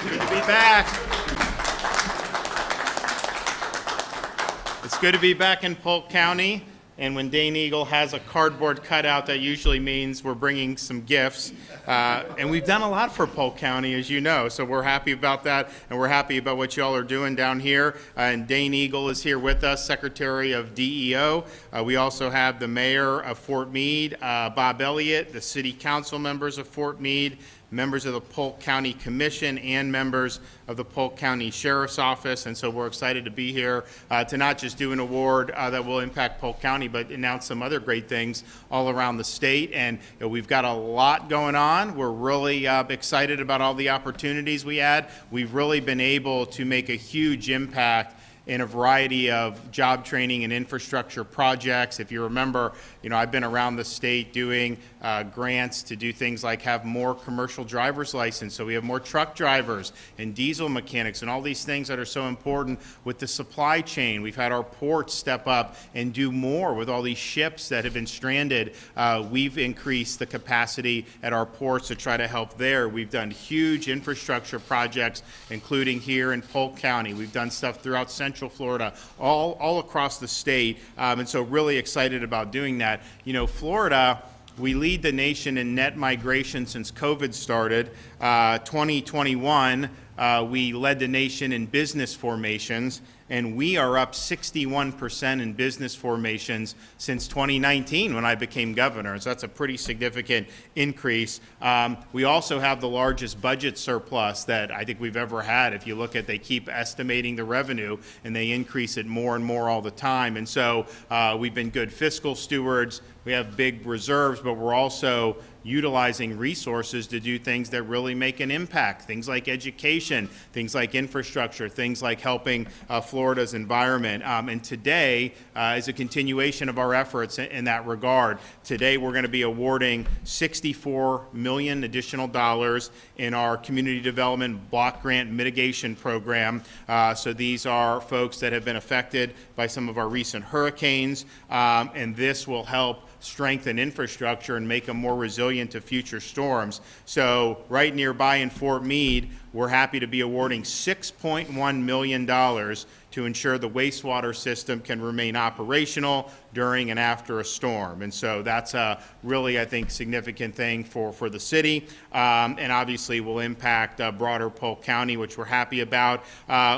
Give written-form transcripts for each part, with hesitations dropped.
Good to be back. It's good to be back in Polk County, and when Dane Eagle has a cardboard cutout, that usually means we're bringing some gifts. And we've done a lot for Polk County, as you know, so we're happy about that, and we're happy about what y'all are doing down here. And Dane Eagle is here with us, Secretary of DEO. We also have the Mayor of Fort Meade, Bob Elliott, the City Council members of Fort Meade, members of the Polk County Commission, and members of the Polk County Sheriff's Office. And so we're excited to be here to not just do an award that will impact Polk County, but announce some other great things all around the state. And we've got a lot going on. We're really excited about all the opportunities we had. We've really been able to make a huge impact in a variety of job training and infrastructure projects. If you remember, I've been around the state doing grants to do things like have more commercial driver's license, so we have more truck drivers and diesel mechanics and all these things that are so important with the supply chain. We've had our ports step up and do more with all these ships that have been stranded. We've increased the capacity at our ports to try to help there. We've done huge infrastructure projects, including here in Polk County. We've done stuff throughout Central Florida, all across the state, and so really excited about doing that. Florida, we lead the nation in net migration since COVID started. 2021, we led the nation in business formations, and we are up 61% in business formations since 2019 when I became governor. So that's a pretty significant increase. We also have the largest budget surplus that I think we've ever had. If you look at, they keep estimating the revenue and they increase it more and more all the time. And so we've been good fiscal stewards. We have big reserves, but we're also utilizing resources to do things that really make an impact, things like education, things like infrastructure, things like helping Florida's environment. And today is a continuation of our efforts in that regard. Today we're going to be awarding $64 million additional dollars in our Community Development Block Grant Mitigation Program. So these are folks that have been affected by some of our recent hurricanes, and this will help strengthen infrastructure and make them more resilient to future storms. So right nearby in Fort Meade, we're happy to be awarding $6.1 million to ensure the wastewater system can remain operational during and after a storm. And so that's a really, I think, significant thing for the city, and obviously will impact broader Polk County, which we're happy about.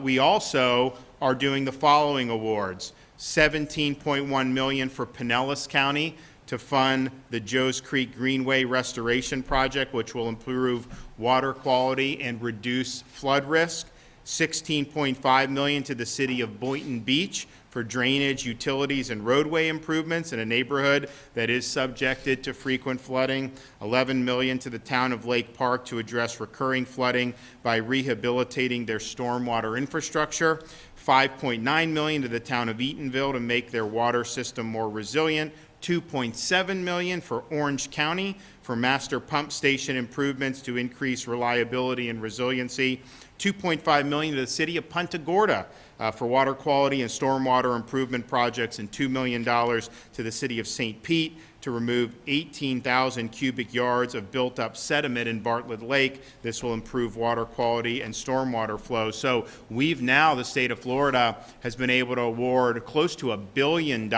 We also are doing the following awards: $17.1 million for Pinellas County to fund the Joe's Creek Greenway Restoration Project, which will improve water quality and reduce flood risk. $16.5 million to the city of Boynton Beach for drainage, utilities, and roadway improvements in a neighborhood that is subjected to frequent flooding. $11 million to the town of Lake Park to address recurring flooding by rehabilitating their stormwater infrastructure. $5.9 million to the town of Eatonville to make their water system more resilient. $2.7 million for Orange County for master pump station improvements to increase reliability and resiliency. $2.5 million to the city of Punta Gorda for water quality and stormwater improvement projects, and $2 million to the city of St. Pete to remove 18,000 cubic yards of built-up sediment in Bartlett Lake. This will improve water quality and stormwater flow. So we've now, the state of Florida, has been able to award close to $1 billion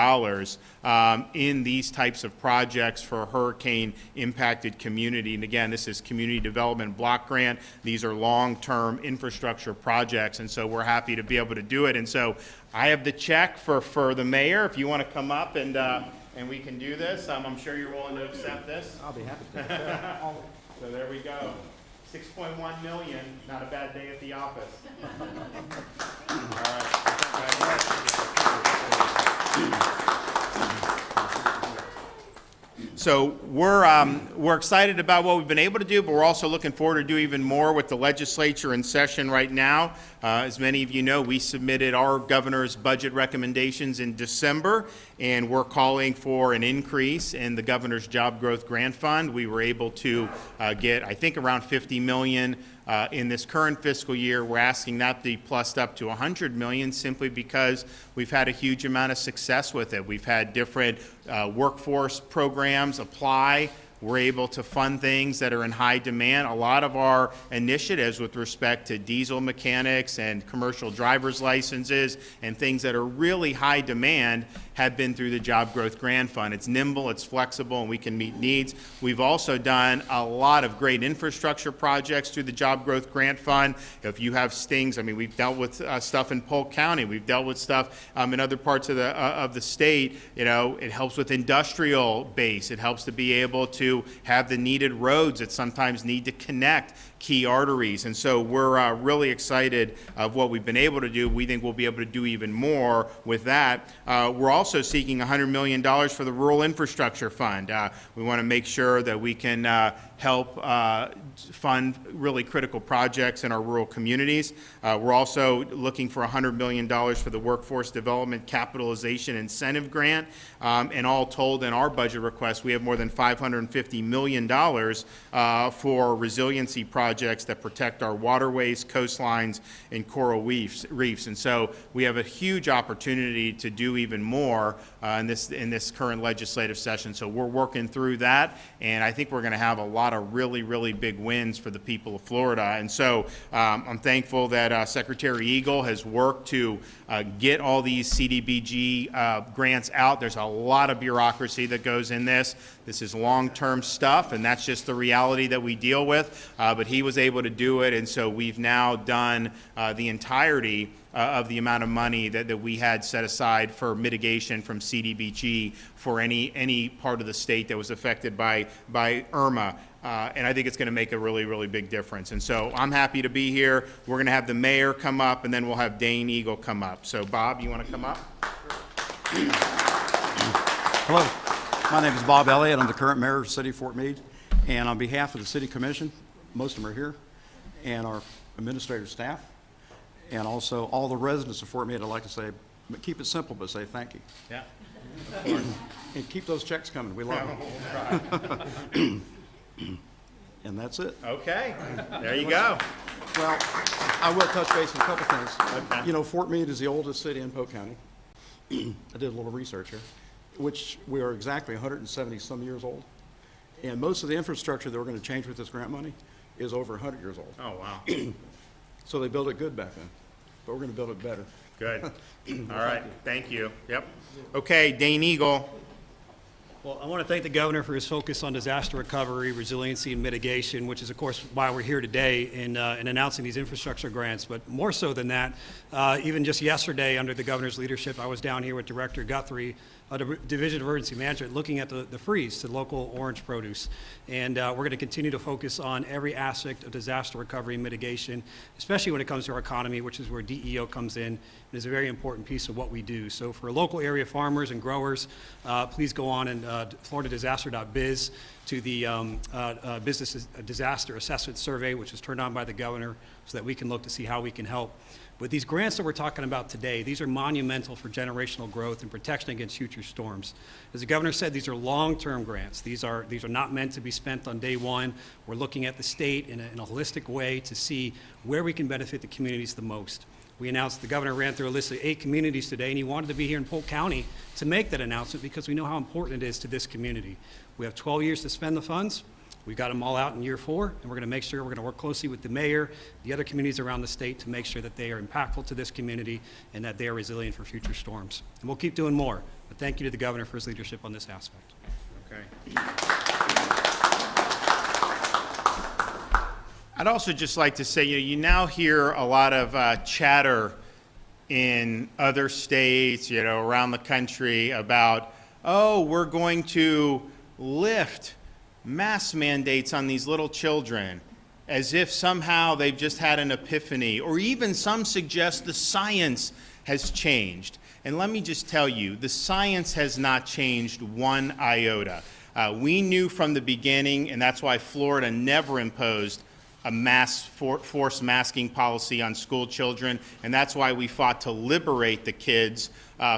in these types of projects for a hurricane-impacted community. And again, this is Community Development Block Grant. These are long-term infrastructure projects, and so we're happy to be able to do it. And so I have the check for the mayor, if you want to come up and we can do this. I'm sure you're willing to accept this. I'll be happy to. So there we go. $6.1 million, not a bad day at the office. All right. So we're excited about what we've been able to do, but we're also looking forward to do even more with the legislature in session right now. As many of you know, we submitted our governor's budget recommendations in December, and we're calling for an increase in the governor's job growth grant fund. We were able to get, I think, around $50 million in this current fiscal year. We're asking that to be plussed up to $100 million simply because we've had a huge amount of success with it. We've had different workforce programs apply we're able to fund things that are in high demand. A lot of our initiatives with respect to diesel mechanics and commercial driver's licenses and things that are really high demand have been through the Job Growth Grant Fund. It's nimble, it's flexible, and we can meet needs. We've also done a lot of great infrastructure projects through the Job Growth Grant Fund. If you have stings, I mean, we've dealt with stuff in Polk County, we've dealt with stuff in other parts of the state. You know, it helps with industrial base. It helps to be able to have the needed roads that sometimes need to connect key arteries. And so we're really excited of what we've been able to do. We think we'll be able to do even more with that. We're also seeking $100 million for the Rural Infrastructure Fund. We want to make sure that we can help fund really critical projects in our rural communities. We're also looking for $100 million for the Workforce Development Capitalization Incentive Grant. And all told, in our budget request, we have more than $550 million for resiliency projects that protect our waterways, coastlines, and coral reefs. And so we have a huge opportunity to do even more in this current legislative session. So we're working through that, and I think we're going to have a lot of really, really big wins for the people of Florida. And so I'm thankful that Secretary Eagle has worked to get all these CDBG grants out. There's a lot of bureaucracy that goes in this. This is long-term stuff, and that's just the reality that we deal with. But he was able to do it, and so we've now done the entirety of the amount of money that we had set aside for mitigation from CDBG for any part of the state that was affected by Irma. And I think it's going to make a really, really big difference. And so I'm happy to be here. We're going to have the mayor come up, and then we'll have Dane Eagle come up. So Bob, you want to come up? Hello, my name is Bob Elliott. I'm the current mayor of the city of Fort Meade. And on behalf of the city commission, most of them are here, and our administrative staff, and also all the residents of Fort Meade, I'd like to say, keep it simple, but say thank you. Yeah. And keep those checks coming. We love them. And that's it. Okay. There you go. Well, I will touch base on a couple things. Okay. You know, Fort Meade is the oldest city in Polk County. I did a little research here, which we are exactly 170 some years old. And most of the infrastructure that we're going to change with this grant money is over 100 years old. Oh, wow. So they built it good back then, but we're going to build it better. Good. All right. Thank you. Yep. Okay, Dane Eagle. Well, I want to thank the governor for his focus on disaster recovery, resiliency, and mitigation, which is, of course, why we're here today in announcing these infrastructure grants. But more so than that, even just yesterday, under the governor's leadership, I was down here with Director Guthrie, Division of Emergency Management, looking at the freeze to local orange produce. And we're going to continue to focus on every aspect of disaster recovery and mitigation, especially when it comes to our economy, which is where DEO comes in and is a very important piece of what we do. So for local area farmers and growers, please go on and floridadisaster.biz to the Business Disaster Assessment Survey, which was turned on by the governor, so that we can look to see how we can help. But these grants that we're talking about today, these are monumental for generational growth and protection against future storms. As the governor said, these are long-term grants. These are not meant to be spent on day one. We're looking at the state in a holistic way to see where we can benefit the communities the most. We announced, the governor ran through a list of 8 communities today, and he wanted to be here in Polk County to make that announcement because we know how important it is to this community. We have 12 years to spend the funds. We've got them all out in year 4, and we're going to make sure we're going to work closely with the mayor, the other communities around the state to make sure that they are impactful to this community and that they are resilient for future storms. And we'll keep doing more. But thank you to the governor for his leadership on this aspect. Okay. I'd also just like to say, you now hear a lot of chatter in other states, around the country about, oh, we're going to lift mask mandates on these little children, as if somehow they've just had an epiphany, or even some suggest the science has changed. And let me just tell you, the science has not changed one iota. We knew from the beginning, and that's why Florida never imposed a forced masking policy on school children, and that's why we fought to liberate the kids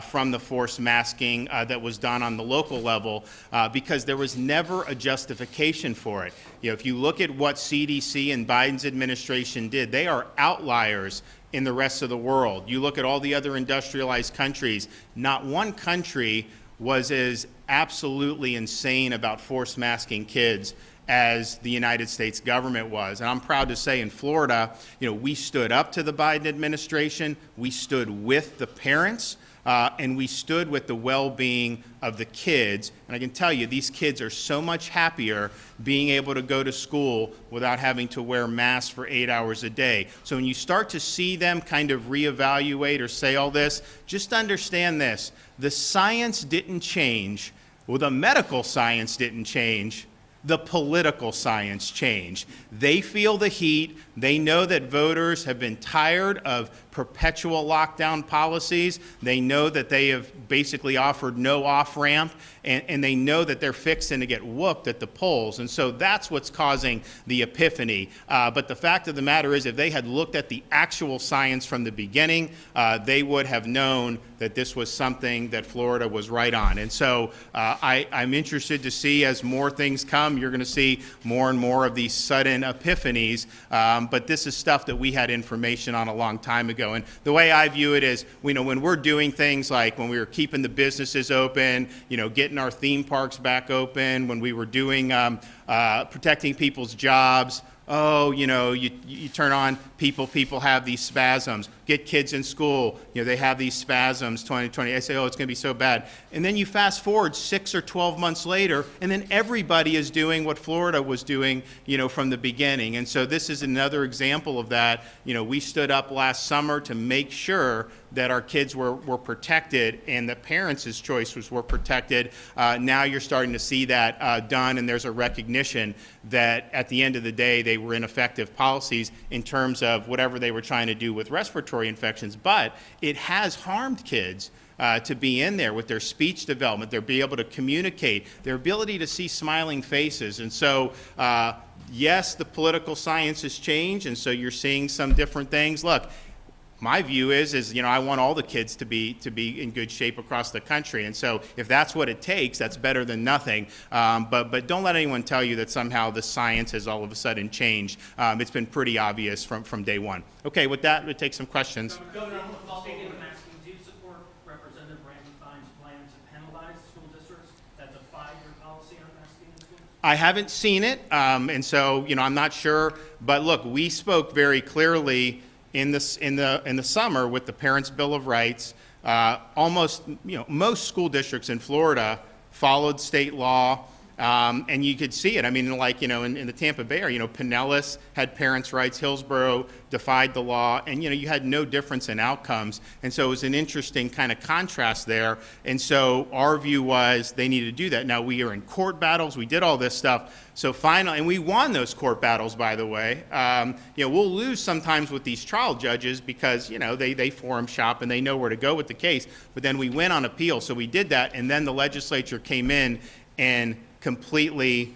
from the forced masking that was done on the local level, because there was never a justification for it. If you look at what CDC and Biden's administration did, they are outliers in the rest of the world. You look at all the other industrialized countries, not one country was as absolutely insane about force masking kids as the United States government was. And I'm proud to say in Florida, we stood up to the Biden administration, we stood with the parents, and we stood with the well-being of the kids. And I can tell you, these kids are so much happier being able to go to school without having to wear masks for 8 hours a day. So when you start to see them kind of reevaluate or say all this, just understand this. The science didn't change. Well, the medical science didn't change. The political science changed. They feel the heat. They know that voters have been tired of perpetual lockdown policies. They know that they have basically offered no off-ramp, and they know that they're fixing to get whooped at the polls. And so that's what's causing the epiphany. But the fact of the matter is, if they had looked at the actual science from the beginning, they would have known that this was something that Florida was right on. And so I'm interested to see, as more things come, you're going to see more and more of these sudden epiphanies. But this is stuff that we had information on a long time ago. And the way I view it is, when we're doing things like when we were keeping the businesses open, getting our theme parks back open, when we were doing protecting people's jobs, you turn on people have these spasms. Get kids in school, they have these spasms, 2020. I say, it's going to be so bad. And then you fast forward 6 or 12 months later, and then everybody is doing what Florida was doing, from the beginning. And so this is another example of that. We stood up last summer to make sure that our kids were protected and the parents' choices were protected. Now you're starting to see that done, and there's a recognition that at the end of the day, they were ineffective policies in terms of whatever they were trying to do with respiratory infections. But it has harmed kids to be in there with their speech development, their be able to communicate, their ability to see smiling faces. And so, yes, the political science has changed, and so you're seeing some different things. Look, my view is I want all the kids to be in good shape across the country, and so if that's what it takes, that's better than nothing. But don't let anyone tell you that somehow the science has all of a sudden changed. It's been pretty obvious from day one. Okay, with that, we'll take some questions. Governor, speaking of masking, do you support Representative Randy Fine's plan to penalize school districts? That's a 5-year policy on masking in schools? I haven't seen it, and so I'm not sure. But look, we spoke very clearly in the summer with the Parents' Bill of Rights. Most school districts in Florida followed state law, and you could see it. I mean, in the Tampa Bay area, Pinellas had parents' rights, Hillsborough defied the law, and you had no difference in outcomes. And so it was an interesting kind of contrast there. And so our view was they needed to do that. Now, we are in court battles, we did all this stuff. So finally, and we won those court battles, by the way. We'll lose sometimes with these trial judges because, they forum shop and they know where to go with the case. But then we win on appeal. So we did that, and then the legislature came in and completely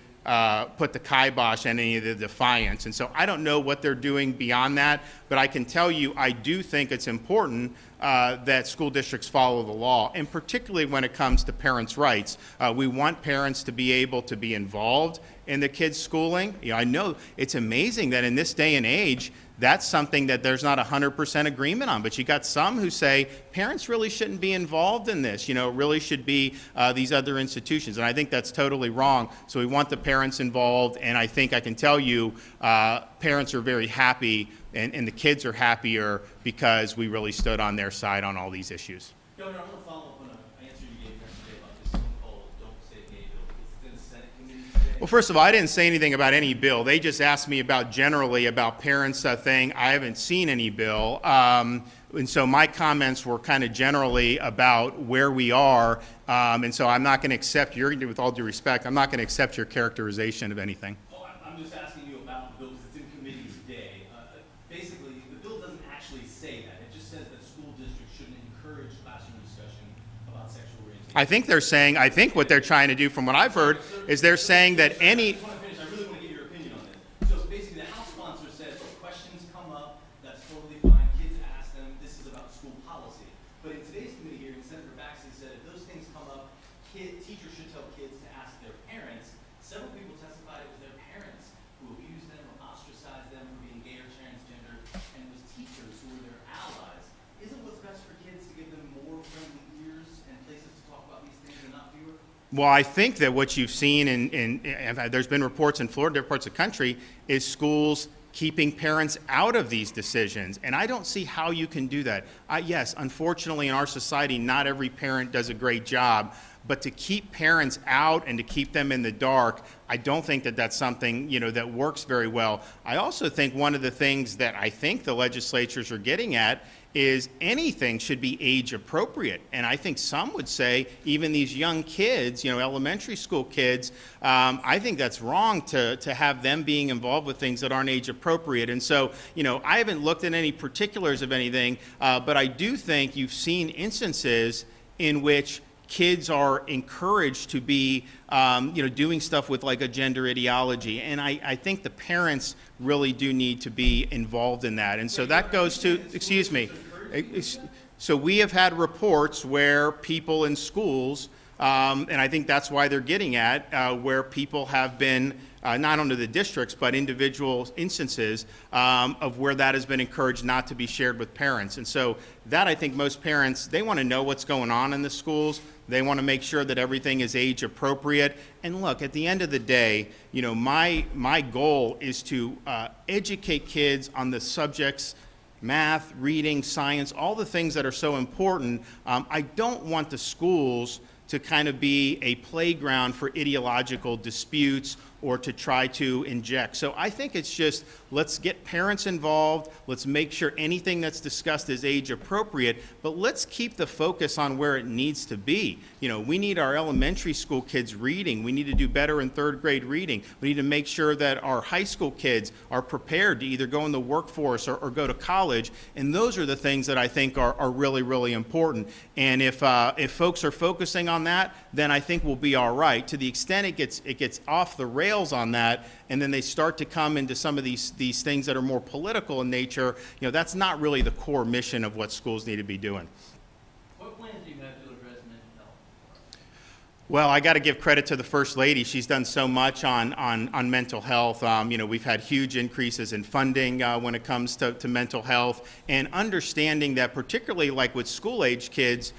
put the kibosh on any of the defiance. And so I don't know what they're doing beyond that, but I can tell you I do think it's important that school districts follow the law, and particularly when it comes to parents' rights. We want parents to be able to be involved in the kids' schooling. I know it's amazing that in this day and age, that's something that there's not 100% agreement on. But you got some who say parents really shouldn't be involved in this. It really should be these other institutions. And I think that's totally wrong. So we want the parents involved. And I think I can tell you parents are very happy and the kids are happier because we really stood on their side on all these issues. Governor, I want to follow up on an answer you gave yesterday about this so-called Don't Say Gay bill. It's in the Senate committee today. Well, first of all, I didn't say anything about any bill. They just asked me generally about parents thing. I haven't seen any bill. And so my comments were kind of generally about where we are. And so I'm not going to accept with all due respect, I'm not going to accept your characterization of anything. Oh, I'm just asking you about the bill because it's in committee today. Basically, the bill doesn't actually say that. It just says that school districts shouldn't encourage classroom discussion about sexual orientation. I think what they're trying to do, from what I've heard, is they're saying that any. I just want to finish. I really want to get your opinion on this. So basically, the House sponsor says if questions come up, that's totally fine. Kids ask them. This is about school policy. But in today's committee hearing, Senator Baxley said if those things come up, teachers should tell kids to ask their parents. Several people testified it was their parents who abused them or ostracized them for being gay or transgender, and it was teachers who were their allies. Isn't what's best for kids to give them more friendly ears and places to talk about these things and not fewer? Well, I think that what you've seen there's been reports in Florida, different parts of the country, is schools keeping parents out of these decisions. And I don't see how you can do that. Yes, unfortunately in our society, not every parent does a great job, but to keep parents out and to keep them in the dark, I don't think that that's something, that works very well. I also think one of the things that I think the legislatures are getting at is anything should be age appropriate. And I think some would say even these young kids, elementary school kids, I think that's wrong to have them being involved with things that aren't age appropriate. And so, I haven't looked at any particulars of anything, but I do think you've seen instances in which kids are encouraged to be, doing stuff with like a gender ideology. And I think the parents really do need to be involved in that. And so that goes to, excuse me, so we have had reports where people in schools, and I think that's why they're getting at, where people have been, not only the districts, but individual instances of where that has been encouraged not to be shared with parents. And so that, I think most parents, they want to know what's going on in the schools. They want to make sure that everything is age appropriate. And look, at the end of the day, my goal is to educate kids on the subjects, math, reading, science, all the things that are so important. I don't want the schools to kind of be a playground for ideological disputes or to try to inject. So I think it's just, let's get parents involved, let's make sure anything that's discussed is age appropriate, but let's keep the focus on where it needs to be. We need our elementary school kids reading, we need to do better in third grade reading, we need to make sure that our high school kids are prepared to either go in the workforce or go to college, and those are the things that I think are really, really important. And if folks are focusing on that, then I think we'll be all right. To the extent it gets off the rails on that, and then they start to come into some of these things that are more political in nature, that's not really the core mission of what schools need to be doing. What plans do you have to address mental health? Well, I got to give credit to the First Lady. She's done so much on mental health. We've had huge increases in funding when it comes to mental health, and understanding that particularly like with school-age kids,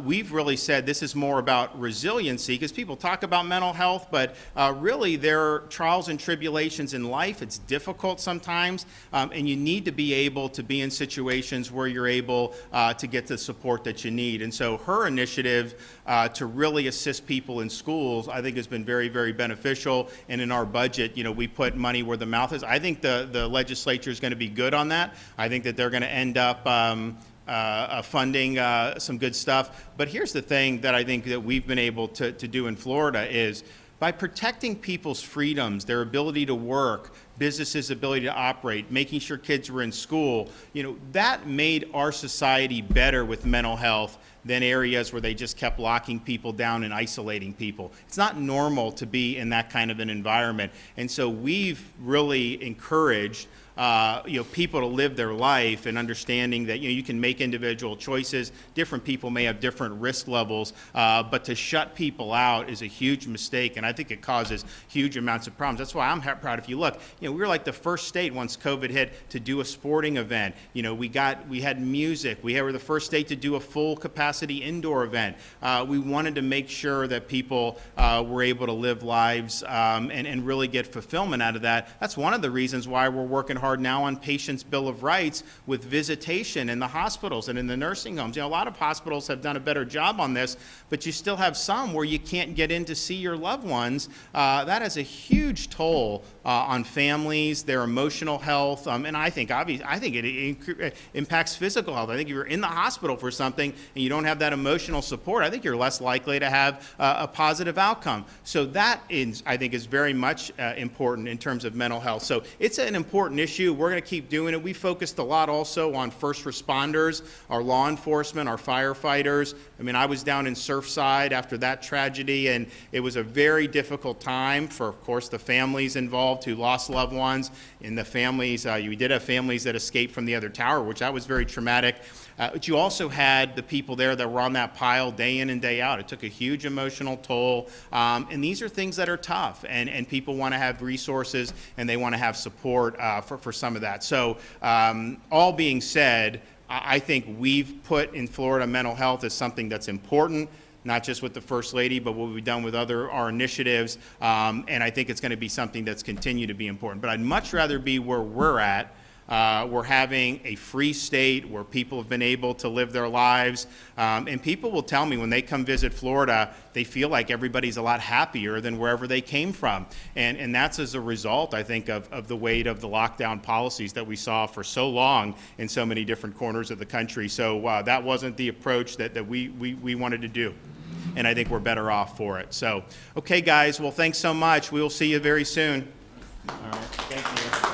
we've really said this is more about resiliency, because people talk about mental health, but really there are trials and tribulations in life. It's difficult sometimes, and you need to be able to be in situations where you're able to get the support that you need. And so her initiative to really assist people in schools, I think, has been very, very beneficial. And in our budget, we put money where the mouth is. I think the legislature is going to be good on that. I think that they're going to end up funding some good stuff. But here's the thing that I think that we've been able to do in Florida is, by protecting people's freedoms, their ability to work, businesses' ability to operate, making sure kids were in school, that made our society better with mental health than areas where they just kept locking people down and isolating people. It's not normal to be in that kind of an environment. And so we've really encouraged people to live their life, and understanding that you can make individual choices. Different people may have different risk levels, but to shut people out is a huge mistake, and I think it causes huge amounts of problems. That's why I'm proud. If you look, we were like the first state once COVID hit to do a sporting event. We had music. We were the first state to do a full capacity indoor event. We wanted to make sure that people were able to live lives and really get fulfillment out of that. That's one of the reasons why we're working hard now on Patients' Bill of Rights with visitation in the hospitals and in the nursing homes. A lot of hospitals have done a better job on this, but you still have some where you can't get in to see your loved ones. That has a huge toll on families, their emotional health, and I think it impacts physical health. I think if you're in the hospital for something and you don't have that emotional support, I think you're less likely to have a positive outcome. So that is, I think, is very much important in terms of mental health. So it's an important issue. We're going to keep doing it. We focused a lot also on first responders, our law enforcement, our firefighters. I was down in Surfside after that tragedy, and it was a very difficult time for, of course, the families involved who lost loved ones, and the families, we did have families that escaped from the other tower, which that was very traumatic. But you also had the people there that were on that pile day in and day out. It took a huge emotional toll. And these are things that are tough. And people want to have resources, and they want to have support for some of that. So all being said, I think we've put in Florida mental health as something that's important, not just with the First Lady, but what we've done with our initiatives. And I think it's going to be something that's continued to be important. But I'd much rather be where we're at. We're having a free state where people have been able to live their lives. And people will tell me when they come visit Florida, they feel like everybody's a lot happier than wherever they came from. And that's as a result, I think, of the weight of the lockdown policies that we saw for so long in so many different corners of the country. So that wasn't the approach that we wanted to do. And I think we're better off for it. So, okay, guys, well, thanks so much. We will see you very soon. All right, thank you.